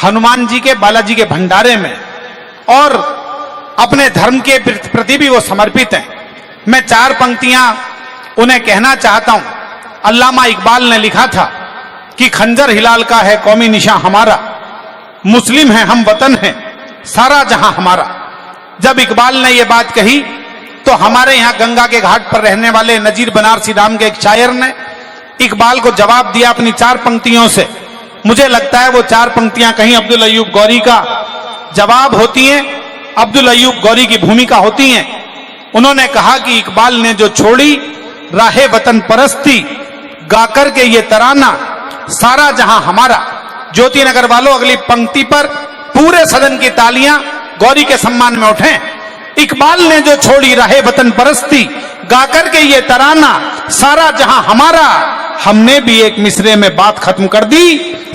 हनुमान जी के, बालाजी के भंडारे में, और अपने धर्म के प्रति भी वो समर्पित हैं। मैं 4 पंक्तियां उन्हें कहना चाहता हूं। अल्लामा इकबाल ने लिखा था कि खंजर हिलाल का है कौमी निशान हमारा, मुस्लिम है हम वतन है सारा जहां हमारा। जब इकबाल ने यह बात कही तो हमारे यहां गंगा के घाट पर रहने वाले नजीर बनारसी राम के एक शायर ने इकबाल को जवाब दिया अपनी 4 पंक्तियों से। मुझे लगता है वो 4 पंक्तियां कहीं अब्दुल अय्यूब गौरी का जवाब होती हैं, अब्दुल अय्यूब गौरी की भूमिका होती हैं। उन्होंने कहा कि इकबाल ने जो छोड़ी राहे वतन परस्ती, गाकर के ये तराना सारा जहां हमारा। ज्योति नगर वालों, अगली पंक्ति पर पूरे सदन की तालियां गौरी के सम्मान में उठें। इकबाल ने जो छोड़ी राहे वतन परस्ती, गाकर के ये तराना सारा जहां हमारा। हमने भी एक मिसरे में बात खत्म कर दी,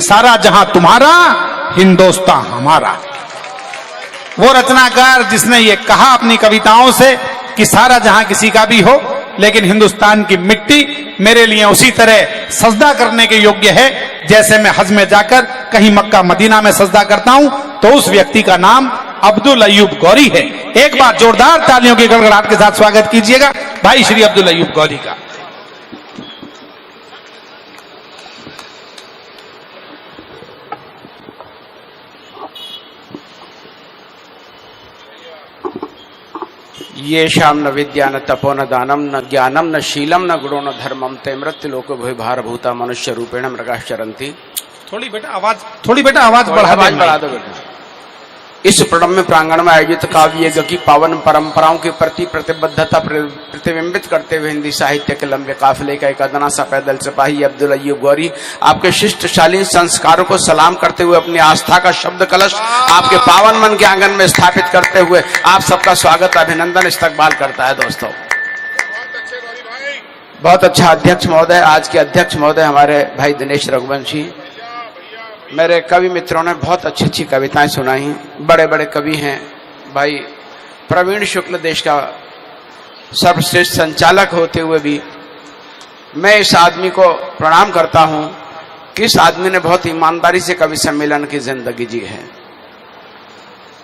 सारा जहां तुम्हारा हिंदुस्तान हमारा। वो रचनाकार जिसने ये कहा अपनी कविताओं से कि सारा जहां किसी का भी हो, लेकिन हिंदुस्तान की मिट्टी मेरे लिए उसी तरह सजदा करने के योग्य है जैसे मैं हज में जाकर कहीं मक्का मदीना में सजदा करता हूं। तो उस व्यक्ति का नाम अब्दुल अय्यूब गौरी है। एक बार जोरदार तालियों की गड़गड़ाहट के साथ स्वागत कीजिएगा भाई श्री अब्दुल अय्यूब गौरी का। ये शाम न विद्या न तपो न दानम न ज्ञानम न शीलम न गुणो न धर्मम ते मृत्यु लोक भूय भार भूता मनुष्य रूपेण मृगाश्चरंती। थोड़ी बेटा आवाज बढ़ा दो बेटा। इस प्रणम्य प्रांगण में आयोजित काव्य यज्ञ की पावन परंपराओं के प्रति प्रतिबद्धता प्रतिबिंबित करते हुए हिंदी साहित्य के लंबे काफिले का एक अदना सा पैदल सिपाही अब्दुल अय्यूब गौरी आपके शिष्ट शालीन संस्कारों को सलाम करते हुए अपनी आस्था का शब्द कलश आपके पावन मन के आंगन में स्थापित करते हुए आप सबका स्वागत अभिनंदन इस्तकबाल करता है। दोस्तों, बहुत अच्छा अध्यक्ष महोदय, आज के अध्यक्ष महोदय हमारे भाई दिनेश रघुवंशी। मेरे कवि मित्रों ने बहुत अच्छी अच्छी कविताएं सुनाई। बड़े बड़े कवि हैं भाई प्रवीण शुक्ल, देश का सर्वश्रेष्ठ संचालक होते हुए भी मैं इस आदमी को प्रणाम करता हूं कि इस आदमी ने बहुत ईमानदारी से कवि सम्मेलन की जिंदगी जी है।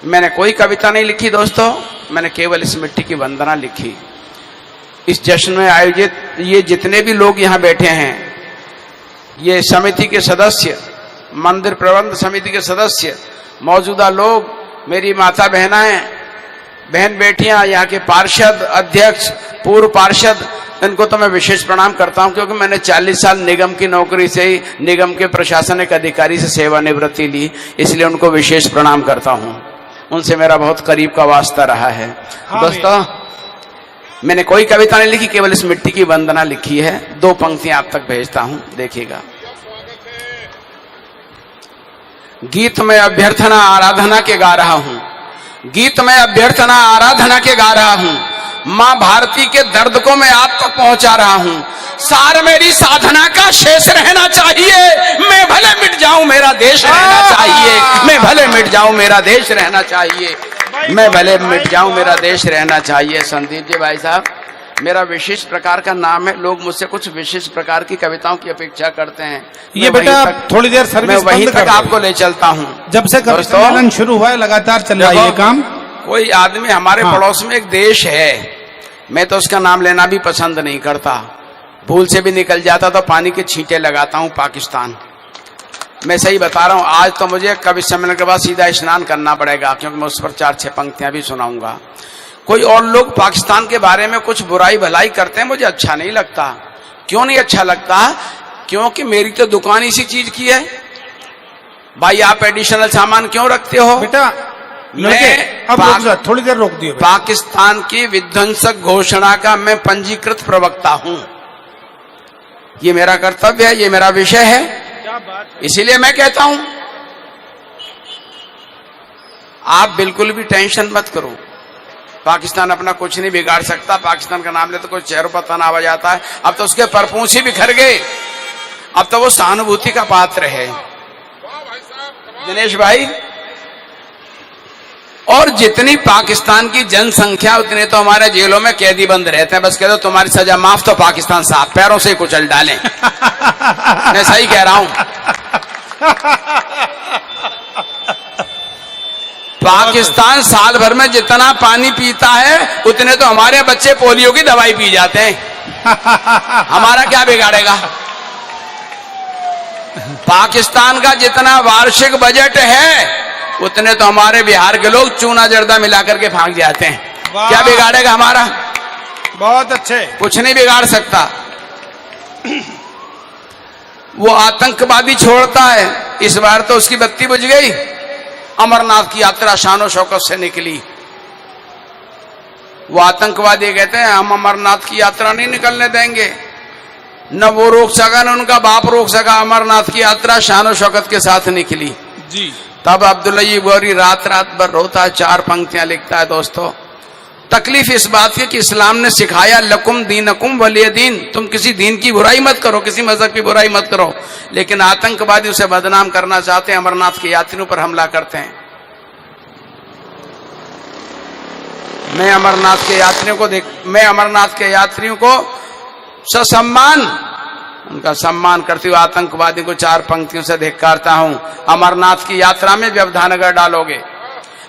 मैंने कोई कविता नहीं लिखी दोस्तों, मैंने केवल इस मिट्टी की वंदना लिखी। इस जश्न में आयोजित ये जितने भी लोग यहाँ बैठे हैं, ये समिति के सदस्य, मंदिर प्रबंध समिति के सदस्य, मौजूदा लोग, मेरी माता बहनाएं, बहन बेटियां, यहाँ के पार्षद, अध्यक्ष, पूर्व पार्षद, इनको तो मैं विशेष प्रणाम करता हूं क्योंकि मैंने 40 साल निगम की नौकरी से ही निगम के प्रशासनिक अधिकारी से सेवानिवृत्ति ली, इसलिए उनको विशेष प्रणाम करता हूं। उनसे मेरा बहुत करीब का वास्ता रहा है। दोस्तों, मैंने कोई कविता नहीं लिखी, केवल इस मिट्टी की वंदना लिखी है। 2 पंक्तियां आप तक भेजता हूं, देखिएगा। गीत में अभ्यर्थना आराधना के गा रहा हूं, गीत में अभ्यर्थना आराधना के गा रहा हूं। मां भारती के दर्द को मैं आप तक पहुंचा रहा हूं। सार मेरी साधना का शेष रहना चाहिए, मैं भले मिट जाऊं मेरा देश रहना चाहिए, मैं भले मिट जाऊं मेरा देश रहना चाहिए, मैं भले मिट जाऊं मेरा देश रहना चाहिए। संदीप जी भाई साहब, मेरा विशेष प्रकार का नाम है, लोग मुझसे कुछ विशेष प्रकार की कविताओं की अपेक्षा करते हैं। ये बेटा थोड़ी देर सर्विस मैं वहीं तक आपको ले चलता हूं। जब से कवि सम्मेलन शुरू हुआ है लगातार चल रहा है ये काम। कोई आदमी हमारे पड़ोस में एक देश है, मैं तो उसका नाम लेना भी पसंद नहीं करता, भूल से भी निकल जाता तो पानी के छींटे लगाता हूं, पाकिस्तान। मैं सही बता रहा हूं, आज तो मुझे कवि सम्मेलन के बाद सीधा स्नान करना पड़ेगा क्योंकि मैं उस पर 4-6 पंक्तियां भी सुनाऊंगा। कोई और लोग पाकिस्तान के बारे में कुछ बुराई भलाई करते हैं, मुझे अच्छा नहीं लगता। क्यों नहीं अच्छा लगता? क्योंकि मेरी तो दुकान इसी चीज की है। भाई आप एडिशनल सामान क्यों रखते हो? बेटा मैं थोड़ी देर रोक दियो। पाकिस्तान की विध्वंसक घोषणा का मैं पंजीकृत प्रवक्ता हूं, ये मेरा कर्तव्य है, ये मेरा विषय है, इसीलिए मैं कहता हूं आप बिल्कुल भी टेंशन मत करो। पाकिस्तान अपना कुछ नहीं बिगाड़ सकता। पाकिस्तान का नाम ले तो कुछ चेहरों पर तनाव आ जाता है। अब तो उसके परपूंछ ही बिखर गए, अब तो वो सहानुभूति का पात्र है दिनेश भाई। और जितनी पाकिस्तान की जनसंख्या उतने तो हमारे जेलों में कैदी बंद रहते हैं। बस कह दो तुम्हारी सजा माफ तो पाकिस्तान साफ पैरों से कुचल डालें। मैं सही कह रहा हूं। पाकिस्तान साल भर में जितना पानी पीता है उतने तो हमारे बच्चे पोलियो की दवाई पी जाते हैं। हमारा क्या बिगाड़ेगा? पाकिस्तान का जितना वार्षिक बजट है उतने तो हमारे बिहार के लोग चूना जर्दा मिलाकर के भाग जाते हैं। क्या बिगाड़ेगा हमारा? बहुत अच्छे। कुछ नहीं बिगाड़ सकता। वो आतंकवादी छोड़ता है, इस बार तो उसकी बत्ती बुझ गई। अमरनाथ की यात्रा शानो शौकत से निकली। वो आतंकवादी कहते हैं हम अमरनाथ की यात्रा नहीं निकलने देंगे। न वो रोक सका न उनका बाप रोक सका। अमरनाथ की यात्रा शानो शौकत के साथ निकली जी। तब अब्दुल्ला गौरी रात रात भर रोता है, 4 पंक्तियां लिखता है। दोस्तों, तकलीफ इस बात की कि इस्लाम ने सिखाया लकुम दीनकुम वलिय दीन, तुम किसी दीन की बुराई मत करो, किसी मजहब की बुराई मत करो। लेकिन आतंकवादी उसे बदनाम करना चाहते हैं, अमरनाथ के यात्रियों पर हमला करते हैं। मैं अमरनाथ के यात्रियों को ससम्मान उनका सम्मान करते हुए आतंकवादी को 4 पंक्तियों से धिक्कारता हूं। अमरनाथ की यात्रा में व्यवधान अगर डालोगे,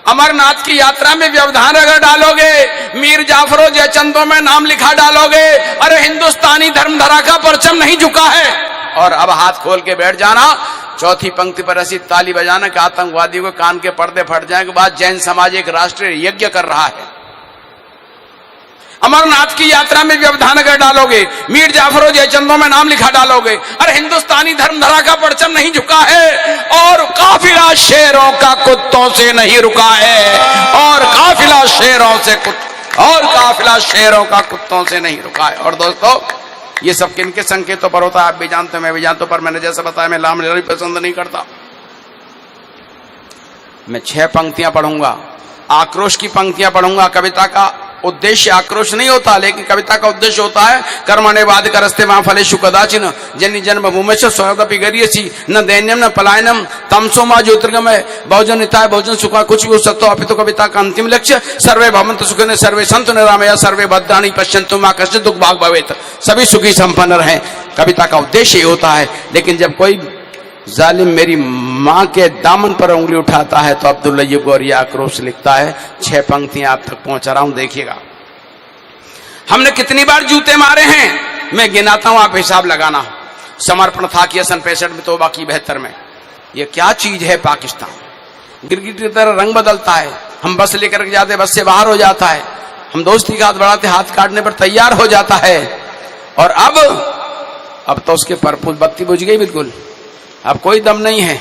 अमरनाथ की यात्रा में व्यवधान अगर डालोगे, मीर जाफरों जयचंदों में नाम लिखा डालोगे, अरे हिंदुस्तानी धर्मधरा का परचम नहीं झुका है। और अब हाथ खोल के बैठ जाना। 4थी पंक्ति पर ऐसी ताली बजाना कि आतंकवादी को कान के पर्दे फट जाए के बाद जैन समाज एक राष्ट्रीय यज्ञ कर रहा है। अमरनाथ की यात्रा में व्यवधान अगर डालोगे, मीर जाफरों जयचंदों में नाम लिखा डालोगे, अरे हिंदुस्तानी धर्मधरा का परचम नहीं झुका है। और काफिला शेरों का कुत्तों से नहीं रुका है। और काफिला शेरों का कुत्तों से नहीं रुका है। और दोस्तों, ये सब किनके संकेतों पर होता है आप भी जानते, मैं भी जानता हूं, पर मैंने जैसा बताया मैं लाम लड़ी पसंद नहीं करता। मैं 6 पंक्तियां पढ़ूंगा, आक्रोश की पंक्तियां पढ़ूंगा। कविता का उद्देश्य आक्रोश नहीं होता, लेकिन कविता का उद्देश्य होता है कर्मणे वाद करस्ते वहां फलेषु कदाचिन जन्य जन्म भूमि से स्वरदपि गरियसी न दैन्यम न पलायनम तमसो मां ज्योतिर्गमय बहुजन हिताय बहुजन सुखा। कुछ भी हो सकता हो, तो कविता का अंतिम लक्ष्य सर्वे भवन्तु सुखिनः सर्वे सन्तु निरामया सर्वे भद्राणि पश्यन्तु मा कश्चित् दुःख भाग् भवेत्, सभी सुखी संपन्न रहें। कविता का उद्देश्य ये होता है। लेकिन जब कोई जालिम मेरी मां के दामन पर उंगली उठाता है तो अब्दुल्ला गौरी आक्रोश लिखता है। 6 पंक्तियां आप तक पहुंचा रहा हूं, देखिएगा। हमने कितनी बार जूते मारे हैं मैं गिनाता हूं, आप हिसाब लगाना। समर्पण था कि सन 65 में, तौबा की 72 में। ये क्या चीज है पाकिस्तान? गिरगिट की तरह रंग बदलता है। हम बस लेकर के जाते, बस से बाहर हो जाता है। हम दोस्ती का हाथ बढ़ाते, हाथ काटने पर तैयार हो जाता है। और अब तो उसके परपूर बत्ती बुझ गई बिल्कुल, अब कोई दम नहीं है।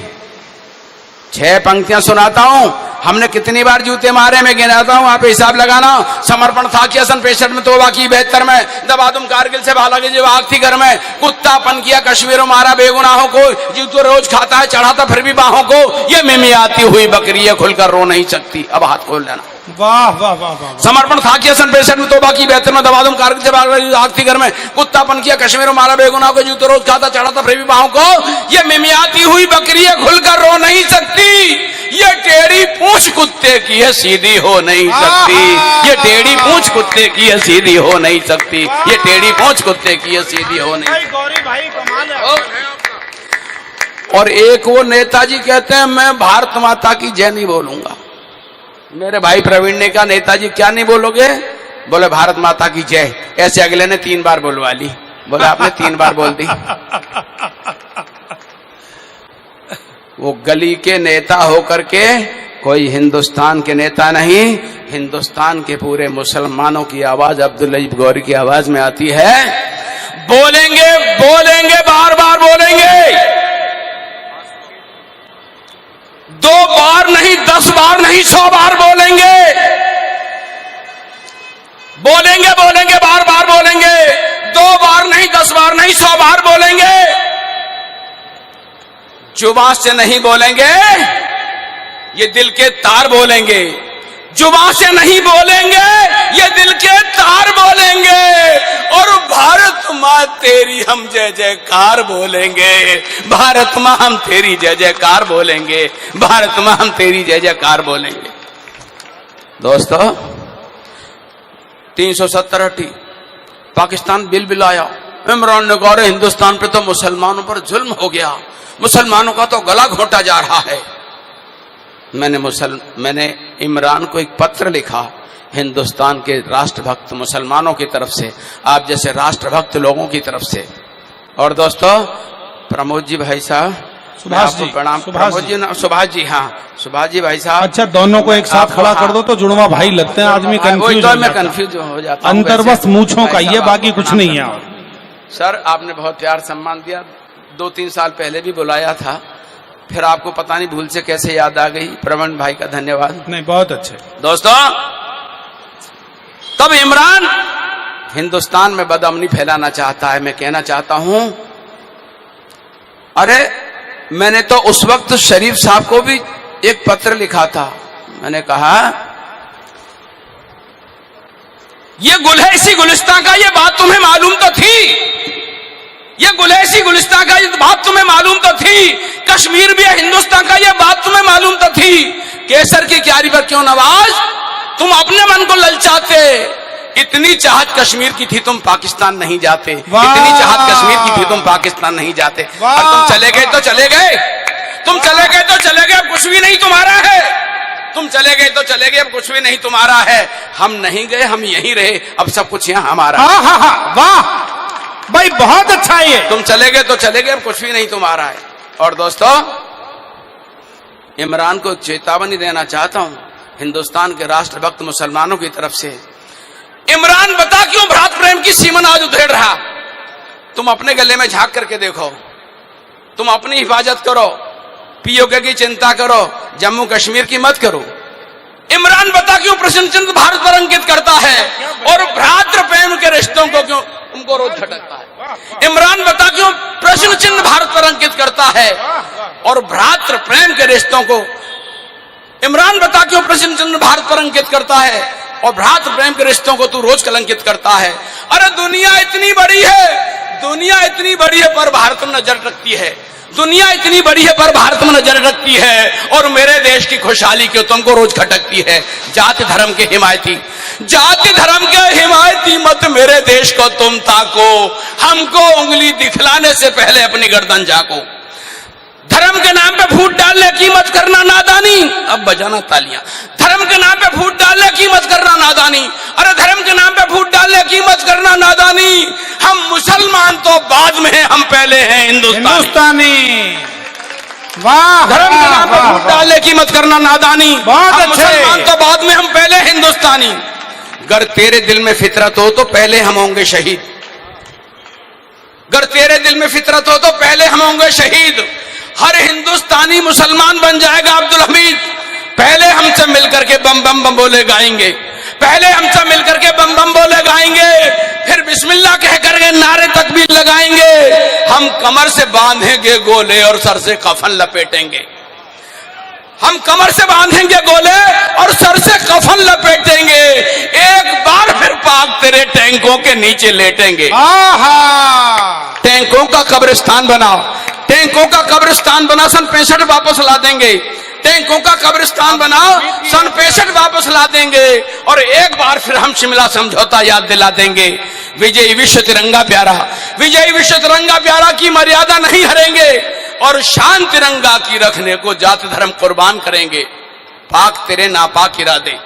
6 पंक्तियां सुनाता हूं। हमने कितनी बार जूते मारे मैं गिनाता हूं, आप हिसाब लगाना। समर्पण था किया सन 65 में, तौबा की 72 में, दबा तुम कारगिल से भाला के जो आग थी घर में, कुत्तापन किया कश्मीरों मारा बेगुनाहों को, जीव तो रोज खाता है चढ़ाता फिर भी बाहों को, ये मिमी आती हुई बकरी है खुलकर रो नहीं सकती। अब हाथ खोल लेना। वाह वाह वाह वाह। समर्पण था किया सन 65 में, तौबा की 72 में, दबा तुम कारगिल से भाला के आग थी घर में, कुत्तापन किया कश्मीरों मारा बेगुनाहों को, जीव तो रोज खाता चढ़ाता फिर भी बाहों को, ये मिमी आती हुई बकरी है खुलकर रो नहीं सकती। ये टेढ़ी पूंछ कुत्ते की है सीधी हो नहीं सकती। ये टेढ़ी पूंछ कुत्ते की है सीधी हो नहीं सकती। ये टेढ़ी पूंछ कुत्ते की है सीधी हो नहीं सकती। गौरी भाई कमाल है। और एक वो नेताजी कहते हैं मैं भारत माता की जय नहीं बोलूंगा। मेरे भाई प्रवीण ने कहा नेताजी क्या नहीं बोलोगे? बोले भारत माता की जय। ऐसे अगले ने 3 बार बोलवा ली। बोले आपने 3 बार बोल दी। वो गली के नेता होकर के कोई हिंदुस्तान के नेता नहीं, हिंदुस्तान के पूरे मुसलमानों की आवाज अब्दुल्ला गौरी की आवाज में आती है। बोलेंगे बोलेंगे बार बार बोलेंगे, 2 बार नहीं 10 बार नहीं 100 बार बोलेंगे। बोलेंगे बोलेंगे बार बार बोलेंगे, 2 बार नहीं 10 बार नहीं 100 बार बोलेंगे। जुबान से नहीं बोलेंगे, ये दिल के तार बोलेंगे। जुबान से नहीं बोलेंगे, ये दिल के तार बोलेंगे। और भारत माँ तेरी हम जय जयकार बोलेंगे। भारत माँ हम तेरी जय जयकार बोलेंगे। भारत माँ हम तेरी जय जयकार बोलेंगे। दोस्तों, 370 पाकिस्तान बिल बिलाया। इमरान ने कहा हिंदुस्तान पे तो मुसलमानों पर जुल्म हो गया, मुसलमानों का तो गला घोटा जा रहा है। मैंने इमरान को एक पत्र लिखा हिंदुस्तान के राष्ट्रभक्त मुसलमानों की तरफ से, आप जैसे राष्ट्रभक्त लोगों की तरफ से। और दोस्तों, प्रमोद जी भाई साहब, सुभाष जी, प्रणाम। प्रमोद जी, सुभाष जी, हाँ सुभाष जी भाई साहब। अच्छा, दोनों को एक साथ खड़ा कर दो तो जुड़वा भाई लगते हैं, आदमी कंफ्यूज हो जाता हूं। अंतर बस मूंछों का ये, बाकी कुछ नहीं है। सर, आपने बहुत प्यार सम्मान दिया, 2-3 साल पहले भी बुलाया था, फिर आपको पता नहीं भूल से कैसे याद आ गई। प्रवीण भाई का धन्यवाद। नहीं, बहुत अच्छे। दोस्तों, तब इमरान हिंदुस्तान में बदअमनी फैलाना चाहता है। मैं कहना चाहता हूं, अरे मैंने तो उस वक्त शरीफ साहब को भी एक पत्र लिखा था। मैंने कहा, ये गुलहैसी गुलिस्तां का ये बात तुम्हें मालूम तो थी, ये गुलहैसी गुलिस्तां का ये बात तुम्हें मालूम तो थी, कश्मीर भी है हिंदुस्तान का ये बात तुम्हें मालूम तो थी, केसर की क्यारी पर क्यों नवाज, तुम अपने मन को ललचाते, इतनी चाहत कश्मीर की थी तुम पाकिस्तान नहीं जाते, इतनी चाहत कश्मीर की थी तुम पाकिस्तान नहीं जाते, और तुम चले गए तो चले गए, तुम चले गए तो चले गए, अब कुछ भी नहीं तुम्हारा है, तुम चले गए तो चले गए, अब कुछ भी नहीं तुम्हारा है, हम नहीं गए, हम यहीं रहे, अब सब कुछ यहाँ हमारा। वाह भाई, बहुत अच्छा है ये। तुम चले गए तो चले गए, अब कुछ भी नहीं तुम्हारा है। और दोस्तों, इमरान को एक चेतावनी देना चाहता हूं हिंदुस्तान के राष्ट्रभक्त मुसलमानों की तरफ से। इमरान, बता क्यों भ्रात प्रेम की सीमन आज उधेड़ रहा? तुम अपने गले में झांक करके देखो, तुम अपनी हिफाजत करो, पीओके की चिंता करो, जम्मू कश्मीर की मत करो। इमरान, बता क्यों प्रश्नचिन्ह भारत पर अंकित करता है और भ्रातृ प्रेम के रिश्तों को क्यों उनको रोज खटकता है? इमरान, बता क्यों प्रश्न चिन्ह भारत पर अंकित करता है और भ्रातृ प्रेम के रिश्तों को, इमरान बता क्यों प्रश्न चिन्ह भारत पर अंकित करता है और भ्रातृ प्रेम के रिश्तों को तू रोज कलंकित करता है? अरे दुनिया इतनी बड़ी है, दुनिया इतनी बड़ी है पर भारत में नजर रखती है, दुनिया इतनी बड़ी है पर भारत में नजर रखती है, और मेरे देश की खुशहाली क्यों तुमको रोज खटकती है? जाति धर्म के हिमायती, जाति धर्म के हिमायती मत मेरे देश को तुम ताको, हमको उंगली दिखलाने से पहले अपनी गर्दन झाको। धर्म के नाम पे फूट डालने की मत करना नादानी, अब बजाना तालियां। धर्म के नाम पे फूट डालने की मत करना नादानी, अरे धर्म के नाम पे फूट डालने की मत करना नादानी। हम मुसलमान तो बाद में हैं, हम पहले हैं हिंदुस्तानी। वाह, धर्म के नाम पे फूट डालने की मत करना नादानी, बहुत अच्छे। मुसलमान तो बाद में, हम पहले हिंदुस्तानी। अगर तेरे दिल में फितरत हो तो पहले हम होंगे शहीद, अगर तेरे दिल में फितरत हो तो पहले हम होंगे शहीद। हर हिंदुस्तानी मुसलमान बन जाएगा अब्दुल हमीद, पहले हमसे मिलकर के बम बम बम बोले गाएंगे, पहले हमसे मिलकर के बम बम बोले गाएंगे, फिर बिस्मिल्लाह कह करके नारे तकबीर लगाएंगे। हम कमर से बांधेंगे गोले और सर से कफन लपेटेंगे, हम कमर से बांधेंगे गोले और सर से कफन लपेटेंगे, एक बार फिर पाक तेरे टैंकों के नीचे लेटेंगे। टैंकों का कब्रिस्तान बनाओ, टैंकों का कब्रिस्तान बना, सन 65 वापस ला देंगे। टैंकों का कब्रिस्तान बनाओ, सन 65 वापस ला देंगे, और एक बार फिर हम शिमला समझौता याद दिला देंगे। विजयी विश्व तिरंगा प्यारा, विजयी विश्व तिरंगा प्यारा की मर्यादा नहीं हरेंगे, और शान तिरंगा की रखने को जाति धर्म कुर्बान करेंगे। पाक तेरे नापाक इरादे,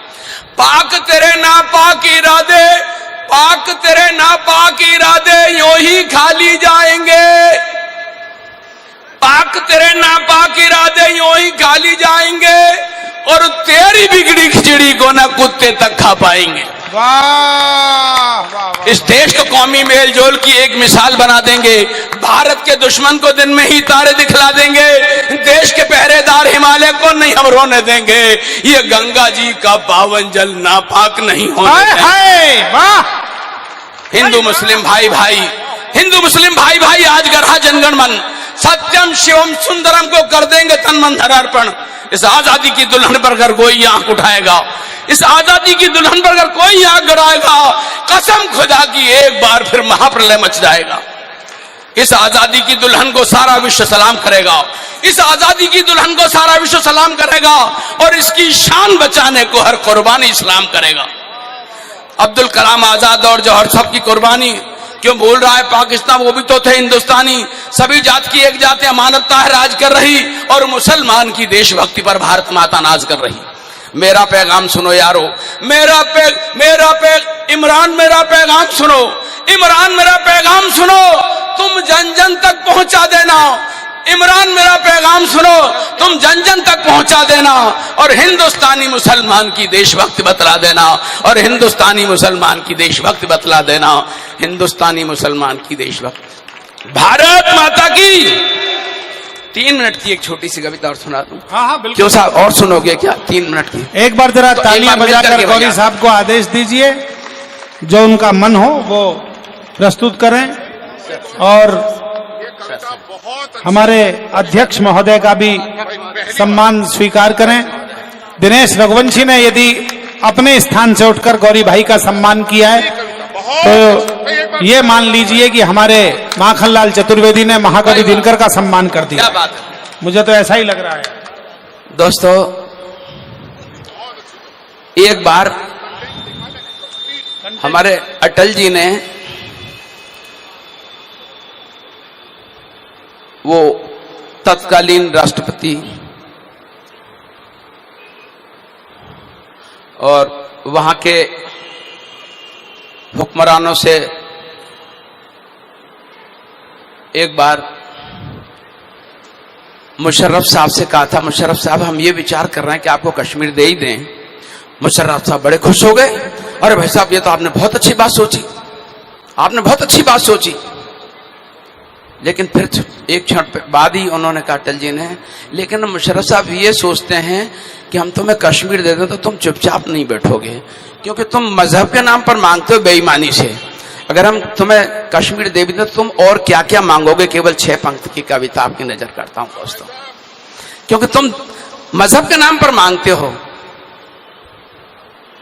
पाक तेरे नापाक इरादे, पाक तेरे नापाक इरादे यूं ही खाली जाएंगे, पाक तेरे नापाक इरादे यूं ही खाली जाएंगे, और तेरी बिगड़ी खिचड़ी को ना कुत्ते तक खा पाएंगे। वाह, इस देश को कौमी मेल जोल की एक मिसाल बना देंगे, भारत के दुश्मन को दिन में ही तारे दिखला देंगे, देश के पहरेदार हिमालय को नहीं हम रोने देंगे, ये गंगा जी का पावन जल नापाक नहीं होने देंगे। वाह, हिंदू मुस्लिम भाई भाई, हिंदू मुस्लिम भाई भाई, आज गढ़ा जनगण मन, सत्यम शिवम सुंदरम को कर देंगे तन मन धन अर्पण। इस आजादी की दुल्हन पर अगर कोई आंख उठाएगा, इस आजादी की दुल्हन पर अगर कोई आंख गड़ाएगा, कसम खुदा की एक बार फिर महाप्रलय मच जाएगा। इस आजादी की दुल्हन को सारा विश्व सलाम करेगा, इस आजादी की दुल्हन को सारा विश्व सलाम करेगा, और इसकी शान बचाने को हर कुर्बानी इस्लाम करेगा। अब्दुल कलाम आजाद और जौहर साहब की कुर्बानी क्यों बोल रहा है पाकिस्तान, वो भी तो थे हिंदुस्तानी। सभी जात की एक जात अमानतता है राज कर रही, और मुसलमान की देशभक्ति पर भारत माता नाज कर रही। मेरा पैगाम सुनो यारो, इमरान मेरा पैगाम सुनो, इमरान मेरा पैगाम सुनो, तुम जन जन तक पहुंचा देना। इमरान मेरा पैगाम सुनो, तुम जन जन तक पहुंचा देना, और हिंदुस्तानी मुसलमान की देशभक्ति बतला देना, और हिंदुस्तानी मुसलमान की देशभक्ति बतला देना, हिंदुस्तानी मुसलमान की देशभक्ति। भारत माता की। 3 मिनट की एक छोटी सी कविता और सुना दूं। हाँ बिल्कुल। क्यों साहब, और सुनोगे क्या? 3 मिनट की एक बार जरा तो तालियां बजाकर गौरी साहब को आदेश दीजिए, जो उनका मन हो वो प्रस्तुत करें, और हमारे अध्यक्ष महोदय का भी सम्मान स्वीकार करें। दिनेश रघुवंशी ने यदि अपने स्थान से उठकर गौरी भाई का सम्मान किया है, तो ये मान लीजिए कि हमारे माखनलाल चतुर्वेदी ने महाकवि दिनकर का सम्मान कर दिया। क्या बात है, मुझे तो ऐसा ही लग रहा है। दोस्तों एक बार हमारे अटल जी ने वो तत्कालीन राष्ट्रपति और वहां के हुक्मरानों से एक बार मुशर्रफ साहब से कहा था, मुशर्रफ साहब हम ये विचार कर रहे हैं कि आपको कश्मीर दे ही दें। मुशर्रफ साहब बड़े खुश हो गए, अरे भाई साहब ये तो आपने बहुत अच्छी बात सोची, आपने बहुत अच्छी बात सोची। लेकिन फिर एक क्षण बाद ही उन्होंने कहा अटल जी ने, लेकिन मुशर्रफ साहब ये सोचते हैं कि हम तुम्हें कश्मीर दे दें तो तुम चुपचाप नहीं बैठोगे, क्योंकि तुम मजहब के नाम पर मांगते हो बेईमानी से। अगर हम तुम्हें कश्मीर दे भी दें तो तुम और क्या क्या मांगोगे। केवल 6 पंक्ति की कविता आपकी नजर करता हूं दोस्तों, क्योंकि तुम मजहब के नाम पर मांगते हो।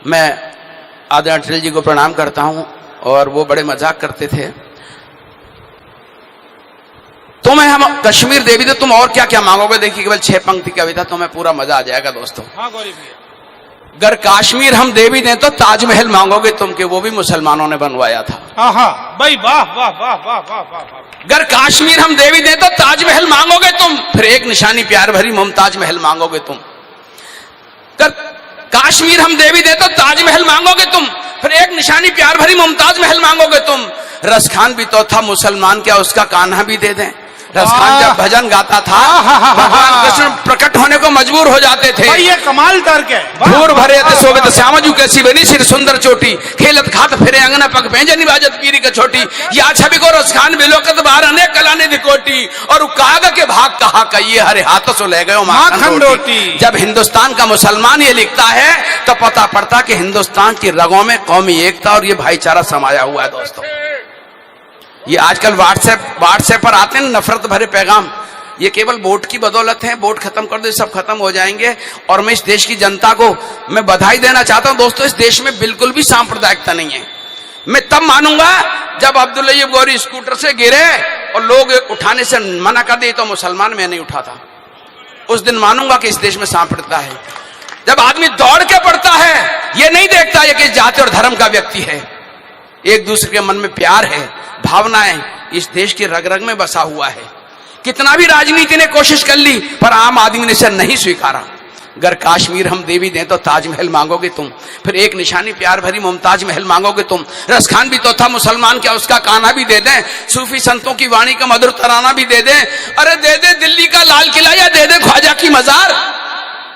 मैं आदरणीय अटल जी को प्रणाम करता हूं, और वो बड़े मजाक करते थे। तुम्हें हम कश्मीर दे भी दे तुम और क्या क्या मांगोगे। देखिए केवल 6 पंक्ति कविता, तुम्हें पूरा मजा आ जाएगा दोस्तों। हाँ गौरी भैया, अगर कश्मीर हम दे भी दें तो ताजमहल मांगोगे तुम, के वो भी मुसलमानों ने बनवाया था। भाई वाह वाह वाह वाह वाह वाह। अगर कश्मीर हम दे भी दें तो ताजमहल मांगोगे तुम, फिर एक निशानी प्यार भरी मुमताज महल मांगोगे तुम। अगर कश्मीर हम दे भी दे तो ताजमहल मांगोगे तुम, फिर एक निशानी प्यार भरी मुमताज महल मांगोगे तुम। रसखान भी तो था मुसलमान, क्या उसका कान्हा भी दे दें। रसखान जब भजन गाता था भगवान कृष्ण प्रकट होने को मजबूर हो जाते थे। ये कमाल तर्क है। धूर भरे थे सोबत श्यामजू कैसी बनी सिर सुंदर चोटी, खेलत खात फिरे अंगना पग भेजनी बाजत पीरी का छोटी। या छवि को रसखान बिलोकत बाहर अनेक कलाने दिकोटी, और काग के भाग कहा कहिए हरे हाथों से ले गए माखन रोटी। जब हिंदुस्तान का मुसलमान ये लिखता है तो पता पड़ता कि हिंदुस्तान की रगों में कौमी एकता और ये भाईचारा समाया हुआ है दोस्तों। ये आजकल व्हाट्सएप पर आते हैं नफरत भरे पैगाम, ये केवल वोट की बदौलत है। वोट खत्म कर दो सब खत्म हो जाएंगे। और मैं इस देश की जनता को मैं बधाई देना चाहता हूं दोस्तों, इस देश में बिल्कुल भी सांप्रदायिकता नहीं है। मैं तब मानूंगा जब अब्दुल अय्यूब गौरी स्कूटर से गिरे और लोग उठाने से मना कर दिए तो मुसलमान मैं नहीं उठाता, उस दिन मानूंगा कि इस देश में सांप्रदायिकता है। जब आदमी दौड़ के पड़ता है, ये नहीं देखता है कि जाति और धर्म का व्यक्ति है, एक दूसरे के मन में प्यार है, भावनाएं इस देश के रग रग में बसा हुआ है। कितना भी राजनीति ने कोशिश कर ली पर आम आदमी ने इसे नहीं स्वीकारा। अगर कश्मीर हम दे भी दें तो ताजमहल मांगोगे तुम, फिर एक निशानी प्यार भरी मुमताज महल मांगोगे तुम। रसखान भी तो था मुसलमान, क्या उसका कान्हा भी दे दें। सूफी संतों की वाणी का मधुर तराना भी दे दें। अरे दे दे दिल्ली का लाल किला या दे दे ख्वाजा की मजार,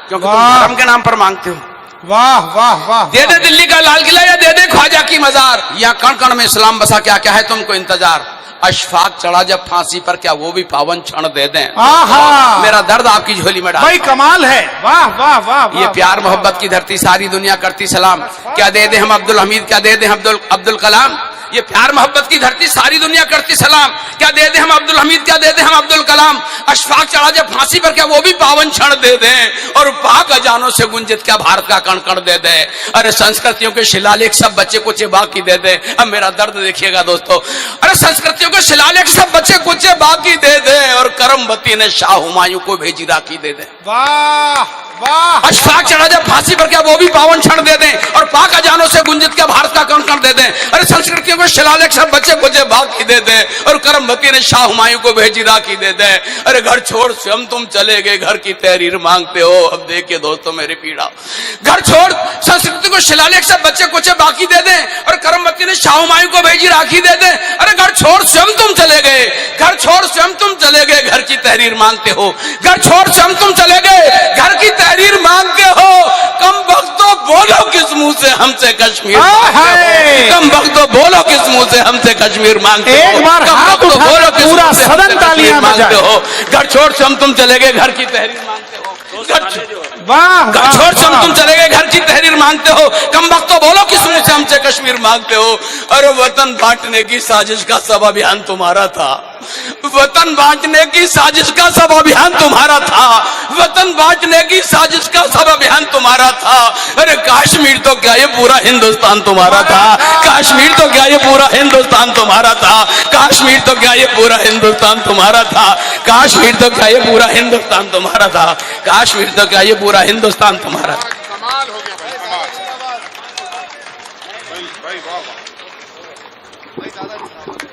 क्योंकि तुम धर्म के नाम पर मांगते हो। वाह वाह वाह। दे दे दिल्ली का लाल किला या दे दे ख्वाजा की मजार, या कण कण में इस्लाम बसा, क्या क्या है तुमको इंतजार। अशफाक चढ़ा जब फांसी पर, क्या वो भी पावन क्षण दे दें। मेरा दर्द आपकी झोली में डाल। भाई कमाल है, वाह वाह वाह। ये प्यार मोहब्बत की धरती सारी दुनिया करती सलाम, क्या दे दे हम अब्दुल हमीद, क्या दे दे हम अब्दुल कलाम। ये प्यार मोहब्बत की धरती सारी दुनिया करती सलाम, क्या दे दे हम अब्दुल हमीद, क्या दे दे हम अब्दुल कलाम। अशफाक चढ़ा जब फांसी पर, क्या वो भी पावन क्षण दे दें। और पाक अजानों से गुंजित, क्या भारत का कण कण दे दे। अरे संस्कृतियों के शिलालेख सब बच्चे कुचे बाकी दे दे। अब मेरा दर्द देखिएगा दोस्तों, अरे संस्कृतियों के शिलालेख सब बच्चे कुचे बाकी दे दे, और करमवती ने शाह हुमायूं को भेजी राखी दे दे। वाह वाह। अशफाक चढ़ा दे फांसी पर, क्या वो भी पावन क्षण दे दें और पाक अजानों से गुंजित के भारत का कण कण दे दें। अरे संस्कृतियों को शिलालेख सब बच्चे बच्चे बाकी दे दें और करमवती ने शाह हुमायूं को भेजी राखी दे दें। अरे घर छोड़ स्वयं तुम चले गए, घर की तहरीर मांगते हो। अब देखिए दोस्तों मेरी पीड़ा, घर छोड़ संस्कृति को शिलालेख सब बच्चे कुछ बाकी दे दें और करमवती ने शाह हुमायूं को भेजी राखी दे दें। अरे घर छोड़ स्वयं तुम चले गए, घर छोड़ स्वयं तुम चले गए, घर की तहरीर मांगते हो। घर छोड़ स्वयं तुम चले गए, घर की तहरीर मांगते हो। कम वक्तों बोलो किस मुंह से हमसे कश्मीर मांगते हो? कम वक्तों बोलो किस मुंह से हमसे कश्मीर मांगते हो? एक बार हाथ उठा पूरा सदन तालियां मांगते हो। घर छोड़ स्वयं तुम चले गए, घर की तहरीर मांगते हो। वाह। घर छोड़ स्वयं तुम चले गए, घर की तहरीर मांगते हो। कम वक्तों बोलो किस मुंह से हमसे कश्मीर मांगते हो? अरे वतन बांटने की साजिश का सब अभियान तुम्हारा था, वतन बांटने की साजिश का सब अभियान तुम्हारा था, वतन बांटने की साजिश का सब अभियान तुम्हारा था। अरे कश्मीर तो क्या ये पूरा हिंदुस्तान तुम्हारा था, कश्मीर तो क्या ये पूरा हिंदुस्तान तुम्हारा था, कश्मीर तो क्या ये पूरा हिंदुस्तान तुम्हारा था, कश्मीर तो क्या ये पूरा हिंदुस्तान तुम्हारा था, कश्मीर तो क्या ये पूरा हिंदुस्तान तुम्हारा था। कमाल हो गया भाई, कमाल भाई, वाह वाह भाई, दादा